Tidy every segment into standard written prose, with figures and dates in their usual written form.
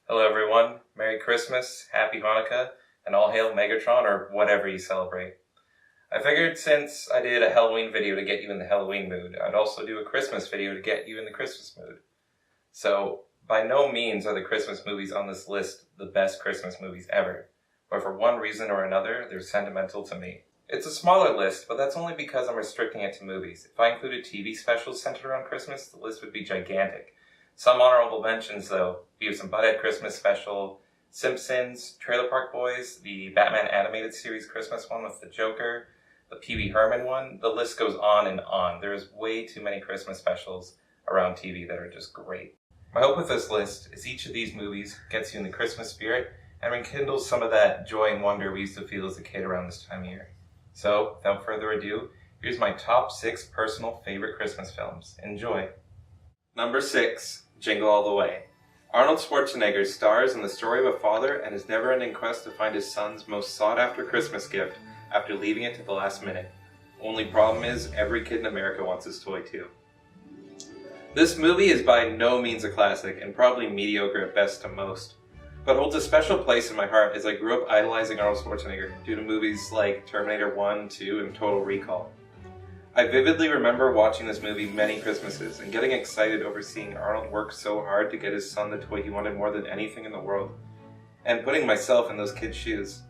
Hello everyone, Merry Christmas, Happy Hanukkah, and all hail Megatron or whatever you celebrate. I figured since I did a Halloween video to get you in the Halloween mood, I'd also do a Christmas video to get you in the Christmas mood. So, by no means are the Christmas movies on this list the best Christmas movies ever, but for one reason or another, they're sentimental to me. It's a smaller list, but that's only because I'm restricting it to movies. If I included TV specials centered around Christmas, the list would be gigantic. Some honorable mentions, though. We have some Butthead Christmas special, Simpsons, Trailer Park Boys, the Batman animated series Christmas one with the Joker, the Pee Wee Herman one. The list goes on and on. There's way too many Christmas specials around TV that are just great. My hope with this list is each of these movies gets you in the Christmas spirit and rekindles some of that joy and wonder we used to feel as a kid around this time of year. So, without further ado, here's my top 6 personal favorite Christmas films. Enjoy! Number 6. Jingle All The Way. Arnold Schwarzenegger stars in the story of a father and his never-ending quest to find his son's most sought-after Christmas gift after leaving it to the last minute. Only problem is, every kid in America wants his toy too. This movie is by no means a classic and probably mediocre at best to most, but holds a special place in my heart as I grew up idolizing Arnold Schwarzenegger due to movies like Terminator 1, 2, and Total Recall. I vividly remember watching this movie many Christmases and getting excited over seeing Arnold work so hard to get his son the toy he wanted more than anything in the world, and putting myself in those kids' shoes.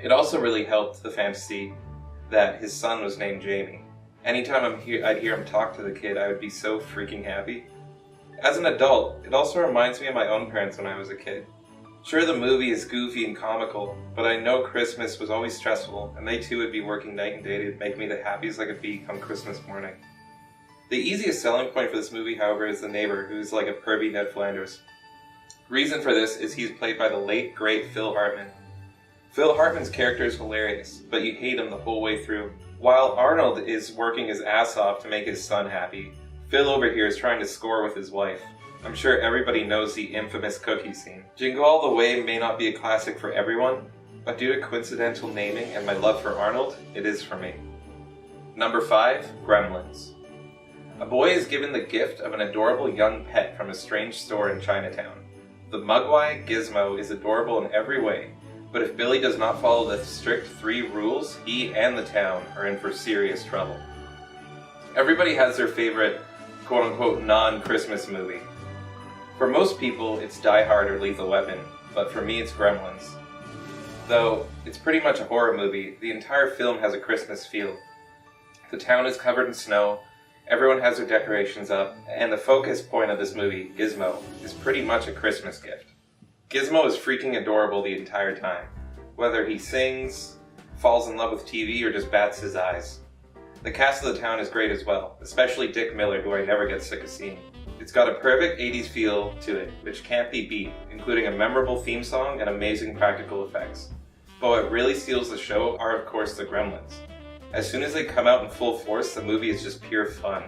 It also really helped the fantasy that his son was named Jamie. Anytime I'd hear him talk to the kid, I would be so freaking happy. As an adult, it also reminds me of my own parents when I was a kid. Sure, the movie is goofy and comical, but I know Christmas was always stressful, and they too would be working night and day to make me the happiest I could be come Christmas morning. The easiest selling point for this movie, however, is the neighbor, who's like a pervy Ned Flanders. Reason for this is he's played by the late, great Phil Hartman. Phil Hartman's character is hilarious, but you hate him the whole way through. While Arnold is working his ass off to make his son happy, Phil over here is trying to score with his wife. I'm sure everybody knows the infamous cookie scene. Jingle All The Way may not be a classic for everyone, but due to coincidental naming and my love for Arnold, it is for me. Number 5. Gremlins. A boy is given the gift of an adorable young pet from a strange store in Chinatown. The Mugwai Gizmo is adorable in every way, but if Billy does not follow the strict 3 rules, he and the town are in for serious trouble. Everybody has their favorite quote-unquote non-Christmas movie. For most people, it's Die Hard or Lethal Weapon, but for me it's Gremlins. Though it's pretty much a horror movie, the entire film has a Christmas feel. The town is covered in snow, everyone has their decorations up, and the focus point of this movie, Gizmo, is pretty much a Christmas gift. Gizmo is freaking adorable the entire time, whether he sings, falls in love with TV, or just bats his eyes. The cast of the town is great as well, especially Dick Miller, who I never get sick of seeing. It's got a perfect 80s feel to it, which can't be beat, including a memorable theme song and amazing practical effects. But what really steals the show are, of course, the Gremlins. As soon as they come out in full force, the movie is just pure fun.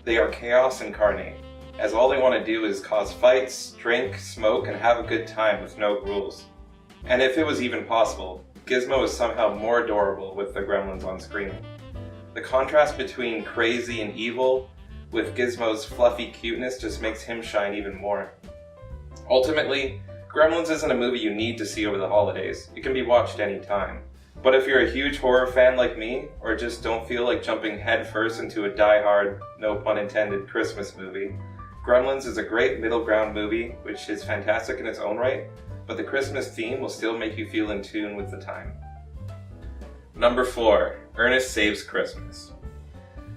They are chaos incarnate, as all they want to do is cause fights, drink, smoke, and have a good time with no rules. And if it was even possible, Gizmo is somehow more adorable with the Gremlins on screen. The contrast between crazy and evil with Gizmo's fluffy cuteness just makes him shine even more. Ultimately, Gremlins isn't a movie you need to see over the holidays. It can be watched anytime. But if you're a huge horror fan like me, or just don't feel like jumping headfirst into a die-hard, no pun intended, Christmas movie, Gremlins is a great middle ground movie, which is fantastic in its own right, but the Christmas theme will still make you feel in tune with the time. Number 4. Ernest Saves Christmas.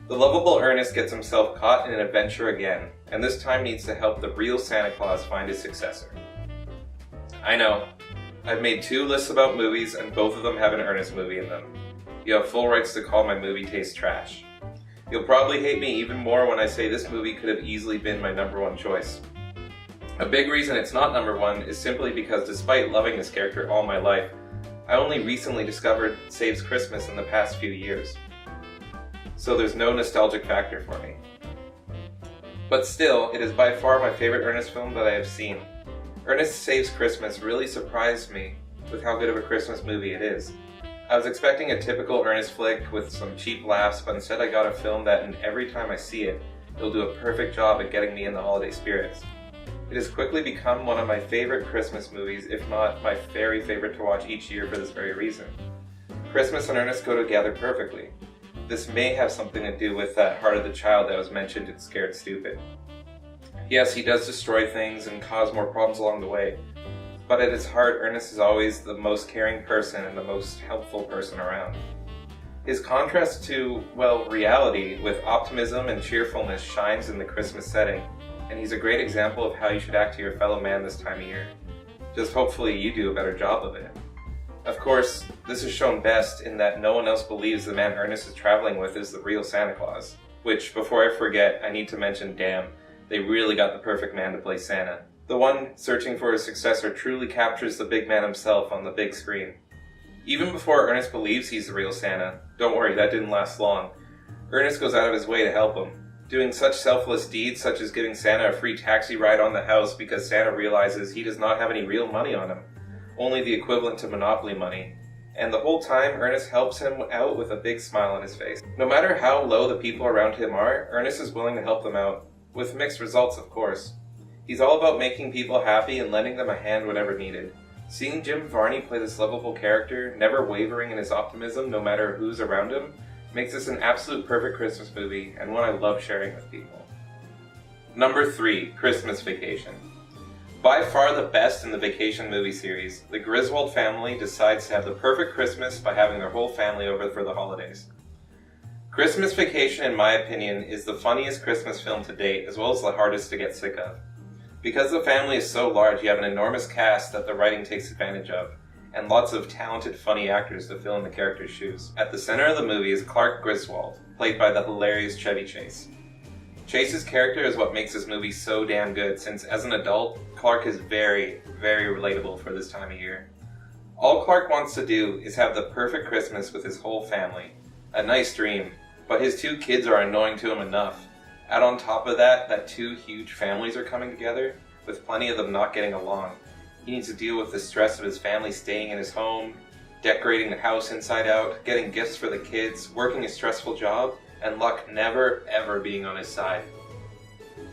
The lovable Ernest gets himself caught in an adventure again, and this time needs to help the real Santa Claus find his successor. I know, I've made 2 lists about movies and both of them have an Ernest movie in them. You have full rights to call my movie taste trash. You'll probably hate me even more when I say this movie could have easily been my number 1 choice. A big reason it's not number 1 is simply because despite loving this character all my life, I only recently discovered Saves Christmas in the past few years. So there's no nostalgic factor for me. But still, it is by far my favorite Ernest film that I have seen. Ernest Saves Christmas really surprised me with how good of a Christmas movie it is. I was expecting a typical Ernest flick with some cheap laughs, but instead I got a film that, and every time I see it, it'll do a perfect job at getting me in the holiday spirits. It has quickly become one of my favorite Christmas movies, if not my very favorite to watch each year for this very reason. Christmas and Ernest go together perfectly. This may have something to do with that heart of the child that was mentioned in Scared Stupid. Yes, he does destroy things and cause more problems along the way, but at his heart, Ernest is always the most caring person and the most helpful person around. His contrast to, well, reality with optimism and cheerfulness shines in the Christmas setting, and he's a great example of how you should act to your fellow man this time of year. Just hopefully you do a better job of it. Of course, this is shown best in that no one else believes the man Ernest is traveling with is the real Santa Claus. Which, before I forget, I need to mention, damn, they really got the perfect man to play Santa. The one searching for his successor truly captures the big man himself on the big screen. Even before Ernest believes he's the real Santa, don't worry, that didn't last long, Ernest goes out of his way to help him, doing such selfless deeds such as giving Santa a free taxi ride on the house because Santa realizes he does not have any real money on him, only the equivalent to Monopoly money. And the whole time, Ernest helps him out with a big smile on his face. No matter how low the people around him are, Ernest is willing to help them out, with mixed results of course. He's all about making people happy and lending them a hand whenever needed. Seeing Jim Varney play this lovable character, never wavering in his optimism no matter who's around him, makes this an absolute perfect Christmas movie, and one I love sharing with people. Number 3, Christmas Vacation. By far the best in the vacation movie series, the Griswold family decides to have the perfect Christmas by having their whole family over for the holidays. Christmas Vacation, in my opinion, is the funniest Christmas film to date, as well as the hardest to get sick of. Because the family is so large, you have an enormous cast that the writing takes advantage of, and lots of talented, funny actors to fill in the characters' shoes. At the center of the movie is Clark Griswold, played by the hilarious Chevy Chase. Chase's character is what makes this movie so damn good, since as an adult, Clark is very, very relatable for this time of year. All Clark wants to do is have the perfect Christmas with his whole family. A nice dream, but his 2 kids are annoying to him enough. Add on top of that 2 huge families are coming together, with plenty of them not getting along. He needs to deal with the stress of his family staying in his home, decorating the house inside out, getting gifts for the kids, working a stressful job, and luck never ever being on his side.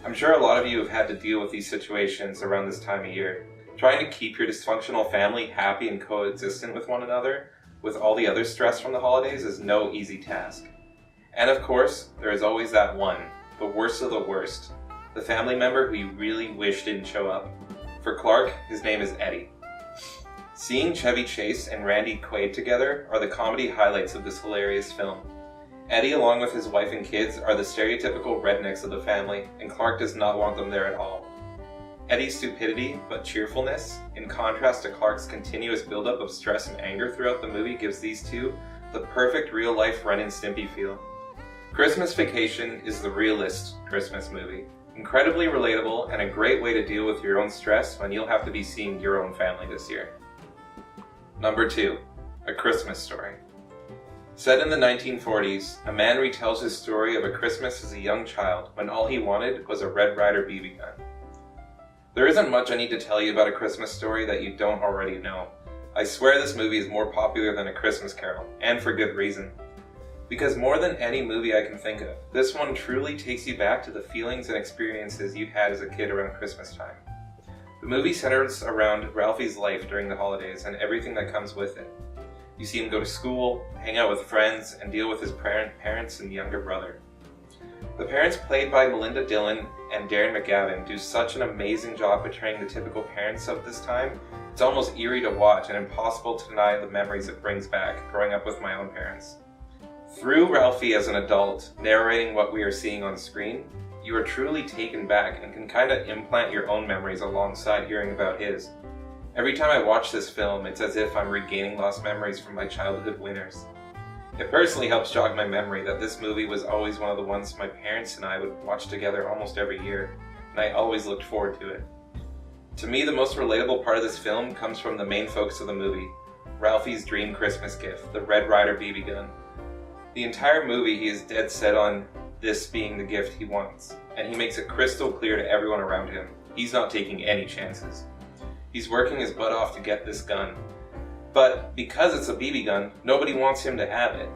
I'm sure a lot of you have had to deal with these situations around this time of year. Trying to keep your dysfunctional family happy and coexistent with one another, with all the other stress from the holidays, is no easy task. And of course, there is always that one, the worst of the worst, the family member who you really wish didn't show up. For Clark, his name is Eddie. Seeing Chevy Chase and Randy Quaid together are the comedy highlights of this hilarious film. Eddie, along with his wife and kids, are the stereotypical rednecks of the family, and Clark does not want them there at all. Eddie's stupidity, but cheerfulness, in contrast to Clark's continuous buildup of stress and anger throughout the movie, gives these two the perfect real-life Ren and Stimpy feel. Christmas Vacation is the realest Christmas movie. Incredibly relatable and a great way to deal with your own stress when you'll have to be seeing your own family this year. Number 2, A Christmas Story. Set in the 1940s, a man retells his story of a Christmas as a young child when all he wanted was a Red Ryder BB gun. There isn't much I need to tell you about A Christmas Story that you don't already know. I swear this movie is more popular than A Christmas Carol, and for good reason. Because more than any movie I can think of, this one truly takes you back to the feelings and experiences you had as a kid around Christmas time. The movie centers around Ralphie's life during the holidays and everything that comes with it. You see him go to school, hang out with friends, and deal with his parents and younger brother. The parents, played by Melinda Dillon and Darren McGavin, do such an amazing job portraying the typical parents of this time. It's almost eerie to watch and impossible to deny the memories it brings back growing up with my own parents. Through Ralphie as an adult, narrating what we are seeing on screen, you are truly taken back and can kind of implant your own memories alongside hearing about his. Every time I watch this film, it's as if I'm regaining lost memories from my childhood winters. It personally helps jog my memory that this movie was always one of the ones my parents and I would watch together almost every year, and I always looked forward to it. To me, the most relatable part of this film comes from the main focus of the movie, Ralphie's dream Christmas gift, the Red Ryder BB gun. The entire movie, he is dead set on this being the gift he wants, and he makes it crystal clear to everyone around him. He's not taking any chances. He's working his butt off to get this gun. But because it's a BB gun, nobody wants him to have it.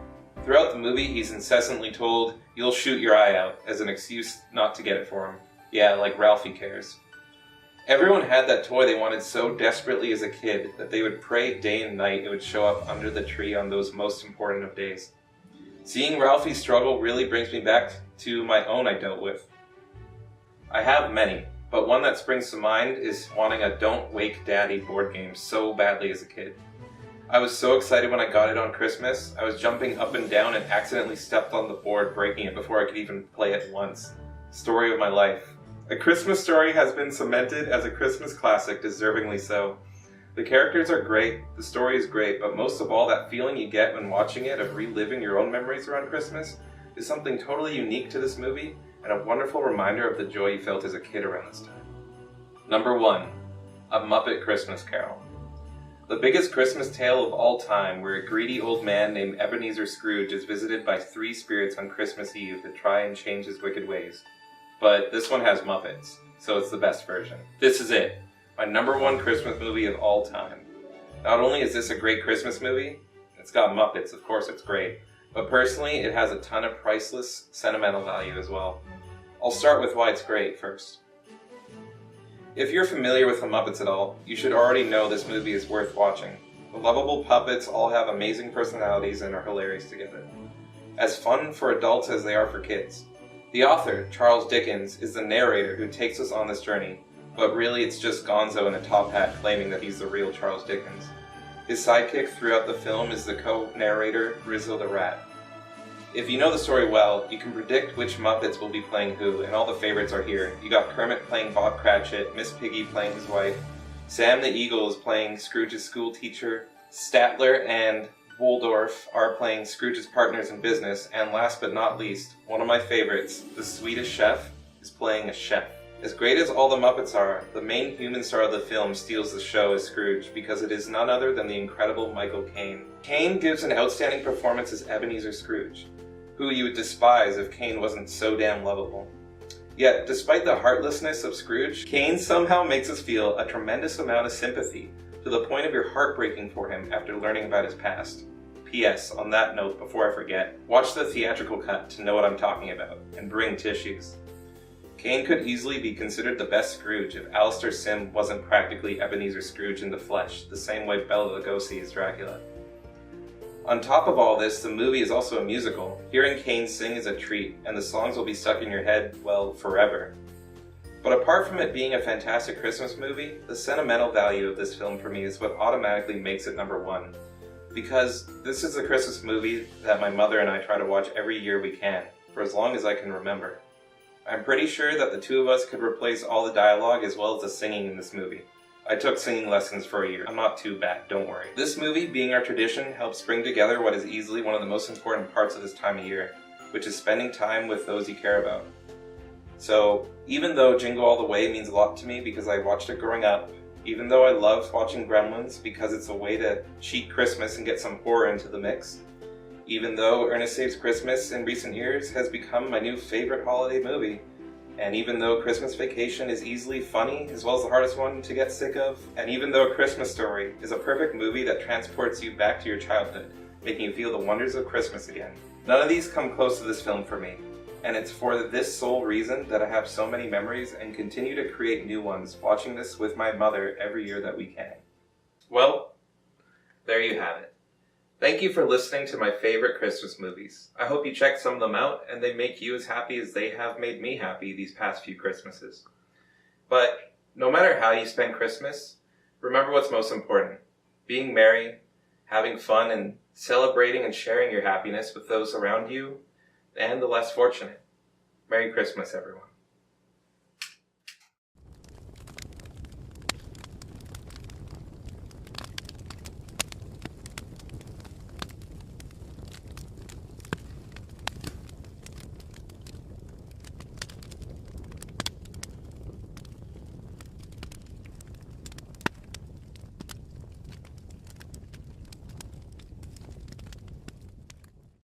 Throughout the movie, he's incessantly told, "You'll shoot your eye out," as an excuse not to get it for him. Yeah, like Ralphie cares. Everyone had that toy they wanted so desperately as a kid that they would pray day and night it would show up under the tree on those most important of days. Seeing Ralphie's struggle really brings me back to my own I dealt with. I have many, but one that springs to mind is wanting a Don't Wake Daddy board game so badly as a kid. I was so excited when I got it on Christmas. I was jumping up and down and accidentally stepped on the board, breaking it before I could even play it once. Story of my life. A Christmas Story has been cemented as a Christmas classic, deservingly so. The characters are great, the story is great, but most of all, that feeling you get when watching it of reliving your own memories around Christmas is something totally unique to this movie and a wonderful reminder of the joy you felt as a kid around this time. Number 1. A Muppet Christmas Carol. The biggest Christmas tale of all time, where a greedy old man named Ebenezer Scrooge is visited by 3 spirits on Christmas Eve to try and change his wicked ways. But this one has Muppets, so it's the best version. This is it, my number 1 Christmas movie of all time. Not only is this a great Christmas movie, it's got Muppets, of course it's great, but personally it has a ton of priceless sentimental value as well. I'll start with why it's great first. If you're familiar with the Muppets at all, you should already know this movie is worth watching. The lovable puppets all have amazing personalities and are hilarious together. As fun for adults as they are for kids. The author, Charles Dickens, is the narrator who takes us on this journey, but really it's just Gonzo in a top hat claiming that he's the real Charles Dickens. His sidekick throughout the film is the co-narrator, Rizzo the Rat. If you know the story well, you can predict which Muppets will be playing who, and all the favorites are here. You got Kermit playing Bob Cratchit, Miss Piggy playing his wife, Sam the Eagle is playing Scrooge's school teacher, Statler and Waldorf are playing Scrooge's partners in business, and last but not least, one of my favorites, the Swedish Chef, is playing a chef. As great as all the Muppets are, the main human star of the film steals the show as Scrooge because it is none other than the incredible Michael Caine. Caine gives an outstanding performance as Ebenezer Scrooge, who you would despise if Caine wasn't so damn lovable. Yet, despite the heartlessness of Scrooge, Caine somehow makes us feel a tremendous amount of sympathy, to the point of your heart breaking for him after learning about his past. P.S. On that note, before I forget, watch the theatrical cut to know what I'm talking about, and bring tissues. Caine could easily be considered the best Scrooge if Alistair Sim wasn't practically Ebenezer Scrooge in the flesh, the same way Bela Lugosi is Dracula. On top of all this, the movie is also a musical. Hearing Caine sing is a treat, and the songs will be stuck in your head, well, forever. But apart from it being a fantastic Christmas movie, the sentimental value of this film for me is what automatically makes it number 1. Because this is a Christmas movie that my mother and I try to watch every year we can, for as long as I can remember. I'm pretty sure that the 2 of us could replace all the dialogue as well as the singing in this movie. I took singing lessons for a year. I'm not too bad, don't worry. This movie, being our tradition, helps bring together what is easily one of the most important parts of this time of year, which is spending time with those you care about. So, even though Jingle All The Way means a lot to me because I watched it growing up, even though I loved watching Gremlins because it's a way to cheat Christmas and get some horror into the mix, even though Ernest Saves Christmas in recent years has become my new favorite holiday movie, and even though Christmas Vacation is easily funny as well as the hardest one to get sick of, and even though Christmas Story is a perfect movie that transports you back to your childhood, making you feel the wonders of Christmas again, none of these come close to this film for me. And it's for this sole reason that I have so many memories and continue to create new ones watching this with my mother every year that we can. Well, there you have it. Thank you for listening to my favorite Christmas movies. I hope you check some of them out and they make you as happy as they have made me happy these past few Christmases. But no matter how you spend Christmas, remember what's most important. Being merry, having fun, and celebrating and sharing your happiness with those around you and the less fortunate. Merry Christmas, everyone.